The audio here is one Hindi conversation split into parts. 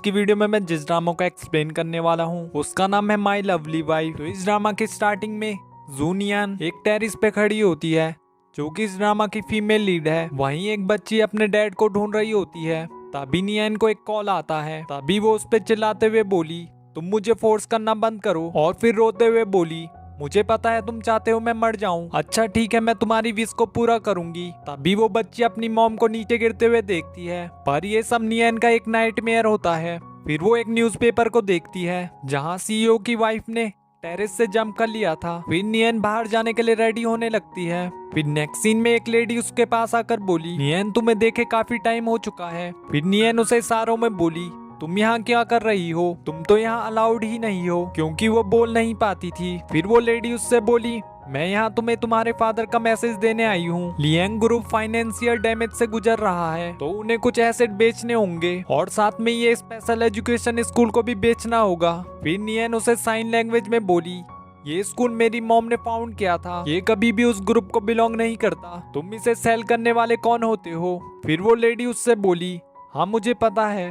की वीडियो में मैं जिस ड्रामा को एक्सप्लेन करने वाला हूँ उसका नाम है माई लवली वाइफ। तो इस ड्रामा की स्टार्टिंग में जूनियन एक टेरिस पे खड़ी होती है जो कि इस ड्रामा की फीमेल लीड है। वहीं एक बच्ची अपने डैड को ढूंढ रही होती है। तभी नियन को एक कॉल आता है। तभी वो उस पे चिल्लाते हुए बोली, तुम मुझे फोर्स करना बंद करो। और फिर रोते हुए बोली, मुझे पता है तुम चाहते हो मैं मर जाऊं। अच्छा ठीक है, मैं तुम्हारी विश को पूरा करूंगी। तभी वो बच्ची अपनी मॉम को नीचे गिरते हुए देखती है, पर ये सब नियन का एक नाइटमेयर होता है। फिर वो एक न्यूज़पेपर को देखती है जहां सीईओ की वाइफ ने टेरेस से जंप कर लिया था। फिर नियन बाहर जाने के लिए रेडी होने लगती है। फिर नेक्स्ट सीन में एक लेडी उसके पास आकर बोली, नियन तुम्हें देखे काफी टाइम हो चुका है। फिर नियन उसे इशारों में बोली, तुम यहाँ क्या कर रही हो, तुम तो यहाँ अलाउड ही नहीं हो, क्योंकि वो बोल नहीं पाती थी। फिर वो लेडी उससे बोली, मैं यहाँ तुम्हें तुम्हारे फादर का मैसेज देने आई हूँ। लियांग ग्रुप फाइनेंशियल डैमेज से गुजर रहा है, तो उन्हें कुछ एसेट बेचने होंगे और साथ में ये स्पेशल एजुकेशन स्कूल को भी बेचना होगा। फिर नियन उसे साइन लैंग्वेज में बोली, ये स्कूल मेरी मॉम ने फाउंड किया था, ये कभी भी उस ग्रुप को बिलोंग नहीं करता, तुम इसे सेल करने वाले कौन होते हो। फिर वो लेडी उससे बोली, हाँ मुझे पता है,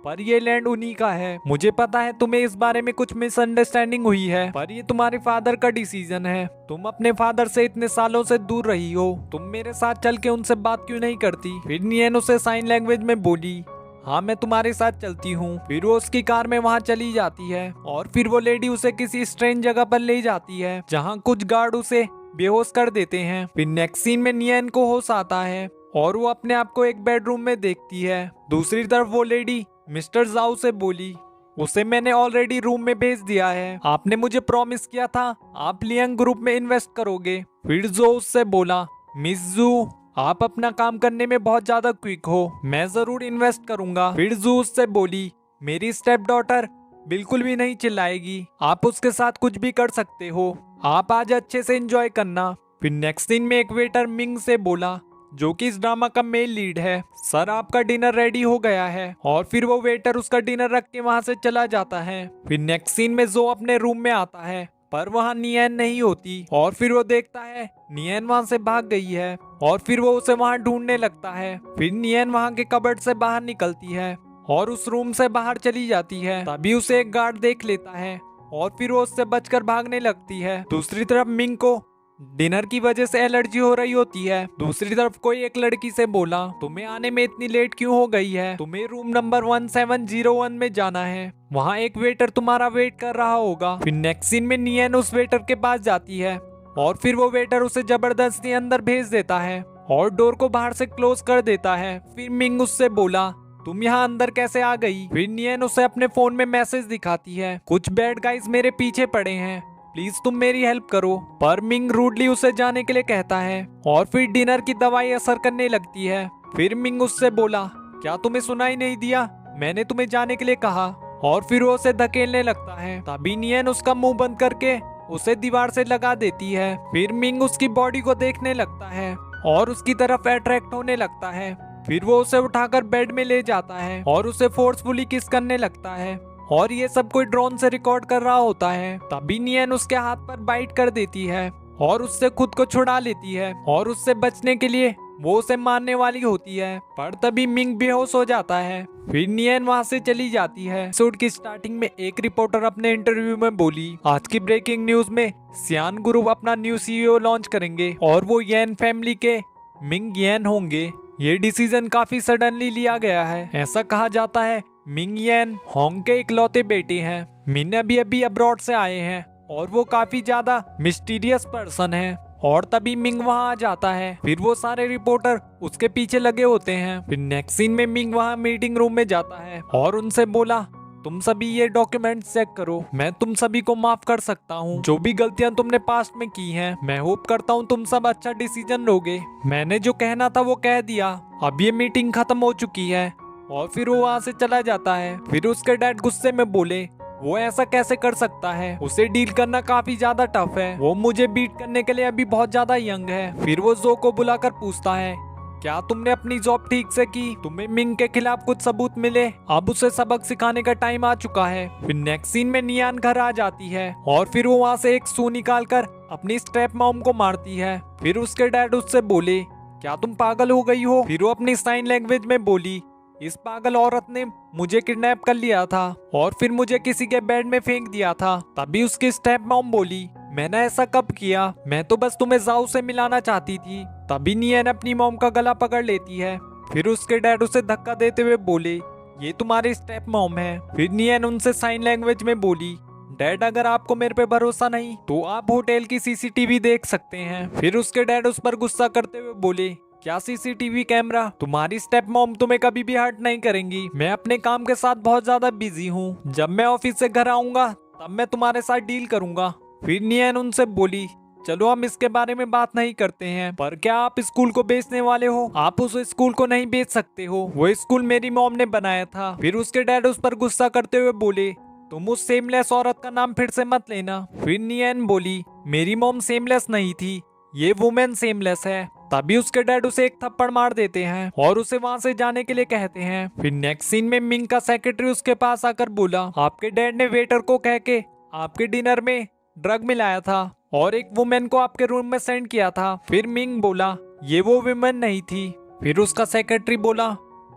पर ये लैंड उन्हीं का है। मुझे पता है तुम्हें इस बारे में कुछ मिसअंडरस्टैंडिंग हुई है, पर ये तुम्हारे फादर का डिसीजन है। तुम अपने फादर से इतने सालों से दूर रही हो, तुम मेरे साथ चल के उनसे बात क्यों नहीं करती। फिर नियन उसे साइन लैंग्वेज में बोली, हाँ मैं तुम्हारे साथ चलती हूँ। फिर वो उसकी कार में वहाँ चली जाती है और फिर वो लेडी उसे किसी स्ट्रेंज जगह पर ले जाती है जहाँ कुछ गार्ड उसे बेहोश कर देते हैं। फिर नेक्स्ट सीन में नियन को होश आता है और वो अपने आप को एक बेडरूम में देखती है। दूसरी तरफ वो लेडी मिस्टर जाओ से बोली, उसे मैंने ऑलरेडी रूम में भेज दिया है, आपने मुझे प्रॉमिस किया था आप लियांग ग्रुप में इन्वेस्ट करोगे। फिर जो उससे बोला, मिस जू आप अपना काम करने में बहुत ज्यादा क्विक हो, मैं जरूर इन्वेस्ट करूंगा। फिर जू उससे बोली, मेरी स्टेप डॉटर बिल्कुल भी नहीं चिल्लाएगी, आप उसके साथ कुछ भी कर सकते हो, आप आज अच्छे से एंजॉय करना। फिर नेक्स्ट सीन में एक वेटर मिंग से बोला, जो कि इस ड्रामा का मेल लीड है, सर आपका डिनर रेडी हो गया है। और फिर वो वेटर उसका डिनर रख के वहां से चला जाता है। फिर नेक्स्ट सीन में जो अपने रूम में आता है, पर वहाँ नियन नहीं होती और फिर वो देखता है नियन वहां से भाग गई है और फिर वो उसे वहां ढूंढने लगता है। फिर नियन वहां के कबर्ड से बाहर निकलती है और उस रूम से बाहर चली जाती है। तभी उसे एक गार्ड देख लेता है और फिर वो उससे बचकर भागने लगती है। दूसरी तरफ मिंग को डिनर की वजह से एलर्जी हो रही होती है। दूसरी तरफ कोई एक लड़की से बोला, तुम्हें आने में इतनी लेट क्यों हो गई है, तुम्हें रूम नंबर 1701 में जाना है, वहाँ एक वेटर तुम्हारा वेट कर रहा होगा। फिर नेक्स्ट सीन में नियन उस वेटर के पास जाती है और फिर वो वेटर उसे जबरदस्ती अंदर भेज देता है और डोर को बाहर से क्लोज कर देता है। फिर मिंग उससे बोला, तुम यहाँ अंदर कैसे आ गई। फिर नियन उसे अपने फोन में मैसेज दिखाती है, कुछ बैड गाइज मेरे पीछे पड़े हैं, प्लीज तुम मेरी हेल्प करो। पर मिंग रूडली उसे जाने के लिए कहता है और फिर डिनर की दवाई असर करने लगती है। फिर मिंग उससे बोला, क्या तुम्हें सुनाई नहीं दिया, मैंने तुम्हें जाने के लिए कहा। और फिर वो उसे धकेलने लगता है। तभी नियन उसका मुंह बंद करके उसे दीवार से लगा देती है। फिर मिंग उसकी बॉडी को देखने लगता है और उसकी तरफ अट्रैक्ट होने लगता है। फिर वो उसे उठाकर बेड में ले जाता है और उसे फोर्सफुली किस करने लगता है और ये सब कोई ड्रोन से रिकॉर्ड कर रहा होता है। तभी नियन उसके हाथ पर बाइट कर देती है और उससे खुद को छुड़ा लेती है और उससे बचने के लिए वो उसे मारने वाली होती है, पर तभी मिंग बेहोश हो जाता है। फिर नियन वहां से चली जाती है। एपिसोड की स्टार्टिंग में एक रिपोर्टर अपने इंटरव्यू में बोली, आज की ब्रेकिंग न्यूज में सियान ग्रुप अपना न्यू सीईओ लॉन्च करेंगे और वो येन फैमिली के मिंग येन होंगे। ये डिसीजन काफी सडनली लिया गया है। ऐसा कहा जाता है मिंग येन होंग के इकलौते बेटे हैं। मिन अभी अभी अब्रॉड से आए हैं और वो काफी ज्यादा मिस्टीरियस पर्सन है। और तभी मिंग वहां आ जाता है। फिर वो सारे रिपोर्टर उसके पीछे लगे होते हैं। फिर नेक्स्ट सीन में मिंग वहां मीटिंग रूम में जाता है और उनसे बोला, तुम सभी ये डॉक्यूमेंट चेक करो, मैं तुम सभी को माफ कर सकता हूँ जो भी गलतियां तुमने पास्ट में की हैं। मैं होप करता हूँ तुम सब अच्छा डिसीजन लोगे। मैंने जो कहना था वो कह दिया, अब ये मीटिंग खत्म हो चुकी है। और फिर वो वहां से चला जाता है। फिर उसके डैड गुस्से में बोले, वो ऐसा कैसे कर सकता है, उसे डील करना काफी ज्यादा टफ है, वो मुझे बीट करने के लिए अभी बहुत ज्यादा यंग है। फिर वो जो को बुलाकर पूछता है, क्या तुमने अपनी जॉब ठीक से की, तुम्हें मिंग के खिलाफ कुछ सबूत मिले, अब उसे सबक सिखाने का टाइम आ चुका है। फिर नेक्स्ट सीन में नियान घर आ जाती है और फिर वो वहाँ से एक सू निकाल कर अपनी स्टेप मॉम को मारती है। फिर उसके डैड उससे बोले, क्या तुम पागल हो गई हो। फिर वो अपनी साइन लैंग्वेज में बोली, इस पागल औरत ने मुझे किडनैप कर लिया था और फिर मुझे किसी के बेड में फेंक दिया था। तभी उसकी स्टेप मॉम बोली, मैंने ऐसा कब किया, मैं तो बस तुम्हें जाओ से मिलाना चाहती थी। तभी नियन अपनी मॉम का गला पकड़ लेती है। फिर उसके डैड उसे धक्का देते हुए बोले, ये तुम्हारी स्टेप मॉम है। फिर नियन उनसे साइन लैंग्वेज में बोली, डैड अगर आपको मेरे पे भरोसा नहीं तो आप होटल की सीसीटीवी देख सकते हैं। फिर उसके डैड उस पर गुस्सा करते हुए बोले, क्या सीसीटीवी कैमरा, तुम्हारी स्टेप मॉम तुम्हें कभी भी हर्ट नहीं करेंगी। मैं अपने काम के साथ बहुत ज्यादा बिजी हूँ, जब मैं ऑफिस से घर आऊंगा तब मैं तुम्हारे साथ डील करूंगा। फिर नियन उनसे बोली, चलो हम इसके बारे में बात नहीं करते हैं, पर क्या आप स्कूल को बेचने वाले हो? आप उस स्कूल को नहीं बेच सकते हो, वो स्कूल मेरी मॉम ने बनाया था। फिर उसके डैड उस पर गुस्सा करते हुए बोले, तुम उस सेमलेस औरत का नाम फिर से मत लेना। फिर नियन बोली, मेरी मॉम सेमलेस नहीं थी, ये वुमेन सेमलेस है। तभी उसके डैड उसे एक थप्पड़ मार देते हैं और उसे वहां से जाने के लिए कहते हैं। फिर नेक्स्ट सीन में मिंग का सेक्रेटरी उसके पास आकर बोला, आपके डैड ने वेटर को कह के आपके डिनर में ड्रग मिलाया था और एक वुमेन को आपके रूम में सेंड किया था। फिर मिंग बोला, ये वो वुमेन नहीं थी। फिर उसका सेक्रेटरी बोला,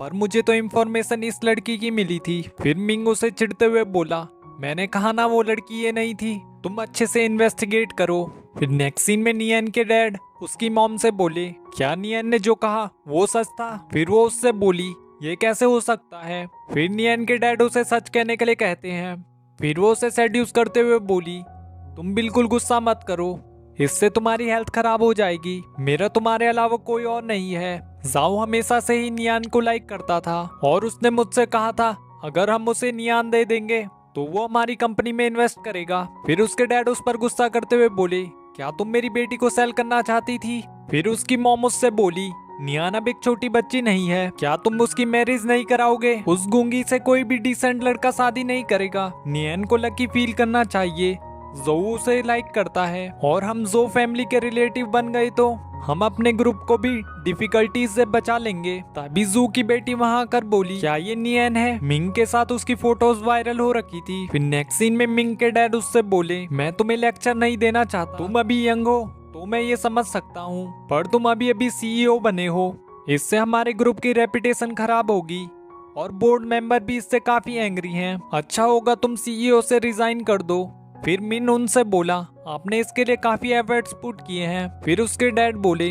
पर मुझे तो इंफॉर्मेशन इस लड़की की मिली थी। फिर मिंग उसे चिढ़ते हुए बोला, मैंने कहा ना वो लड़की ये नहीं थी, तुम अच्छे से इन्वेस्टिगेट करो। फिर नेक्स्ट सीन में नियन के डैड उसकी मॉम से बोले, क्या नियन ने जो कहा वो सच था? फिर वो उससे बोली, ये कैसे हो सकता है? फिर नियन के डैड उसे सच कहने के लिए कहते हैं। फिर वो उसे सेड्यूस करते हुए बोली, तुम बिल्कुल गुस्सा मत करो, इससे तुम्हारी हेल्थ खराब हो जाएगी। मेरा तुम्हारे अलावा कोई और नहीं है। जाओ हमेशा से ही नियान को लाइक करता था और उसने मुझसे कहा था अगर हम उसे नियान दे देंगे तो वो हमारी कंपनी में इन्वेस्ट करेगा। फिर उसके डैड उस पर गुस्सा करते हुए बोले, क्या तुम मेरी बेटी को सेल करना चाहती थी? फिर उसकी मॉम उससे बोली, नियान अब एक छोटी बच्ची नहीं है, क्या तुम उसकी मैरिज नहीं कराओगे? उस गूंगी से कोई भी डिसेंट लड़का शादी नहीं करेगा। नियान को लकी फील करना चाहिए, जो उसे लाइक करता है और हम जो फैमिली के रिलेटिव बन गए तो हम अपने ग्रुप को भी डिफिकल्टीज से बचा लेंगे। तभी जू की बेटी वहां आकर बोली, क्या ये नियन है? मिंग के साथ उसकी फोटोज वायरल हो रखी थी। फिर नेक्स्ट सीन में मिंग के डैड उससे बोले, मैं तुम्हें लेक्चर नहीं देना चाहता, तुम अभी यंग हो तो मैं ये समझ सकता हूँ, पर तुम अभी अभी सीईओ बने हो, इससे हमारे ग्रुप की रेपुटेशन खराब होगी और बोर्ड मेंबर भी इससे काफी एंग्री हैं। अच्छा होगा तुम सीईओ से रिजाइन कर दो। फिर मिन उनसे बोला, आपने इसके लिए काफी एफर्ट्स पुट किए हैं। फिर उसके डैड बोले,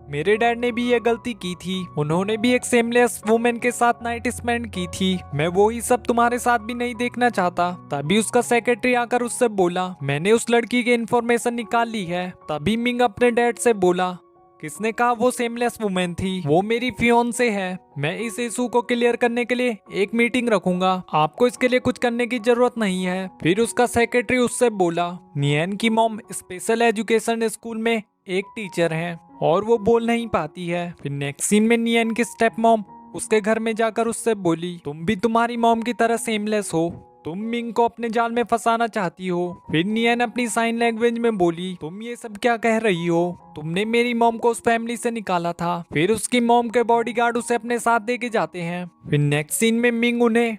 मेरे डैड ने भी ये गलती की थी, उन्होंने भी एक सेमलेस वुमेन के साथ नाइट स्पेंड की थी, मैं वो ही सब तुम्हारे साथ भी नहीं देखना चाहता। तभी उसका सेक्रेटरी आकर उससे बोला, मैंने उस लड़की की इन्फॉर्मेशन निकाल ली है। तभी मिंग अपने डैड से बोला, किसने कहा वो सेमलेस वुमेन थी? वो मेरी फियोंसे है। मैं इस इशू को क्लियर करने के लिए एक मीटिंग रखूंगा, आपको इसके लिए कुछ करने की जरूरत नहीं है। फिर उसका सेक्रेटरी उससे बोला, नियन की मॉम स्पेशल एजुकेशन स्कूल में एक टीचर है और वो बोल नहीं पाती है। फिर नेक्स्ट सीन में नियन की स्टेप मॉम उसके घर में जाकर उससे बोली, तुम भी तुम्हारी मॉम की तरह सेमलेस हो, तुम मिंग को अपने जाल में फंसाना चाहती हो। फिर नियन अपनी साइन लैंग्वेज में बोली, तुम ये सब क्या कह रही हो? तुमने मेरी मॉम को उस फैमिली से निकाला था। फिर उसकी मॉम के बॉडीगार्ड उसे अपने साथ दे के जाते हैं। फिर नेक्स्ट सीन में मिंग उन्हें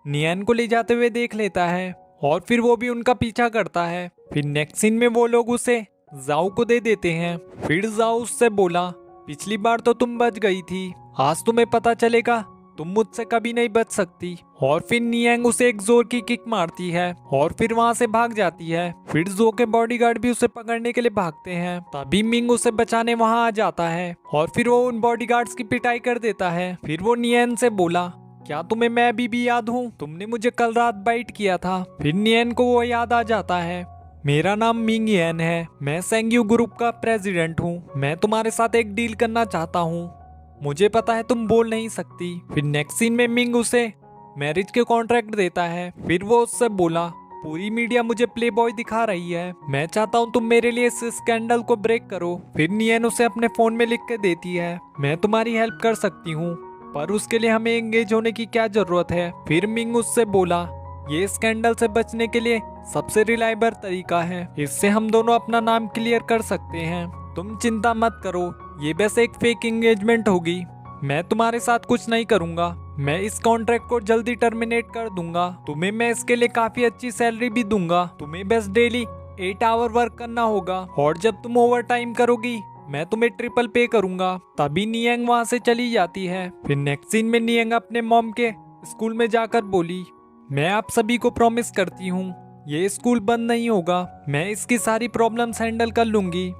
नियन को ले जाते हुए देख लेता है और फिर वो भी उनका पीछा करता है। फिर नेक्स्ट सीन में वो लोग उसे जाओ को दे देते हैं। फिर जाओ उससे बोला, पिछली बार तो तुम बच गई थी, आज तुम्हें पता चलेगा तुम मुझसे कभी नहीं बच सकती। और फिर नियंग उसे एक जोर की किक मारती है और फिर वहां से भाग जाती है। फिर जो के बॉडीगार्ड भी उसे पकड़ने के लिए भागते हैं। तभी मिंग उसे बचाने वहां आ जाता है और फिर वो उन बॉडीगार्ड्स की पिटाई कर देता है। फिर वो नियन से बोला, क्या तुम्हें मैं अभी भी याद हूँ? तुमने मुझे कल रात बाइट किया था। फिर नियन को वो याद आ जाता है, मेरा नाम मिंग येन है, मैं सेंग्यू ग्रुप का प्रेसिडेंट हूँ, मैं तुम्हारे साथ एक डील करना चाहता हूँ, मुझे पता है तुम बोल नहीं सकती। फिर नेक्स्ट सीन में मिंग उसे मैरिज के कॉन्ट्रैक्ट देता है। फिर वो उससे बोला, पूरी मीडिया मुझे प्ले बॉय दिखा रही है, मैं चाहता हूँ तुम मेरे लिए इस स्कैंडल को ब्रेक करो। फिर नियन उसे अपने फोन में लिख के देती है, मैं तुम्हारी हेल्प कर सकती हूँ, पर उसके लिए हमें एंगेज होने की क्या जरूरत है। फिर मिंग उससे बोला, ये स्कैंडल से बचने के लिए सबसे रिलायबल तरीका है, इससे हम दोनों अपना नाम क्लियर कर सकते हैं, तुम चिंता मत करो, ये बस एक फेक एंगेजमेंट होगी, मैं तुम्हारे साथ कुछ नहीं करूंगा, मैं इस कॉन्ट्रैक्ट को जल्दी टर्मिनेट कर दूंगा, तुम्हें मैं इसके लिए काफी अच्छी सैलरी भी दूंगा, तुम्हें बस डेली 8 आवर वर्क करना होगा और जब तुम ओवर टाइम करोगी मैं तुम्हें ट्रिपल पे करूंगा। तभी नियंग वहाँ से चली जाती है। फिर नेक्स्ट सीन में नियंग अपने मॉम के स्कूल में जाकर बोली, मैं आप सभी को प्रॉमिस करती हूँ ये स्कूल बंद नहीं होगा, मैं इसकी सारी प्रॉब्लम्स हैंडल कर लूंगी।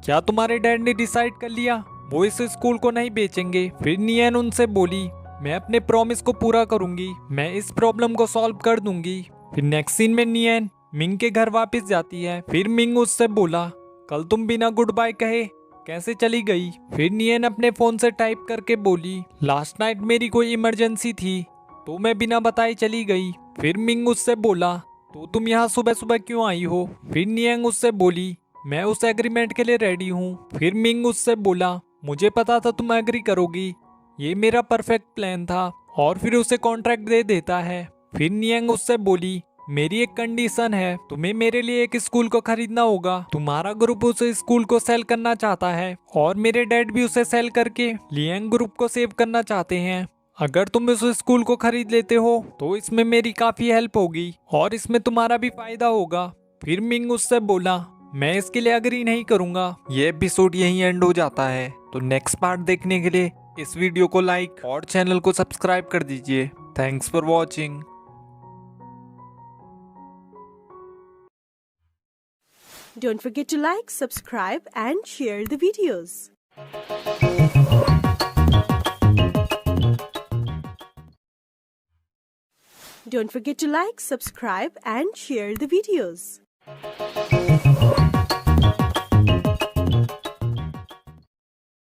क्या तुम्हारे डैड ने डिसाइड कर लिया वो इस स्कूल को नहीं बेचेंगे? फिर नियन उनसे बोली, मैं अपने प्रॉमिस को पूरा करूंगी, मैं इस प्रॉब्लम को सॉल्व कर दूंगी। फिर नेक्स्ट सीन में नियन मिंग के घर वापस जाती है। फिर मिंग उससे बोला, कल तुम बिना गुड बाय कहे कैसे चली गई? फिर नियन अपने फोन से टाइप करके बोली, लास्ट नाइट मेरी कोई इमरजेंसी थी तो मैं बिना बताए चली गई। फिर मिंग उससे बोला, तो तुम यहाँ सुबह सुबह क्यों आई हो? फिर नियंग उससे बोली, मैं उस एग्रीमेंट के लिए रेडी हूँ। फिर मिंग उससे बोला, मुझे पता था तुम एग्री करोगी, ये मेरा परफेक्ट प्लान था। और फिर उसे कॉन्ट्रैक्ट दे देता है। फिर नियंग उससे बोली, मेरी एक कंडीशन है, तुम्हें मेरे लिए एक स्कूल को खरीदना होगा। तुम्हारा ग्रुप उस स्कूल को सेल करना चाहता है और मेरे डैड भी उसे सेल करके लियंग ग्रुप को सेव करना चाहते हैं। अगर तुम इस स्कूल को खरीद लेते हो तो इसमें मेरी काफी हेल्प होगी और इसमें तुम्हारा भी फायदा होगा। फिर मिंग उससे बोला, मैं इसके लिए अग्री नहीं करूंगा। ये एपिसोड यहीं एंड हो जाता है। तो नेक्स्ट पार्ट देखने के लिए इस वीडियो को लाइक और चैनल को सब्सक्राइब कर दीजिए। Thanks for watching. Don't forget to like, subscribe and share the videos. Don't forget to like, subscribe and share the videos.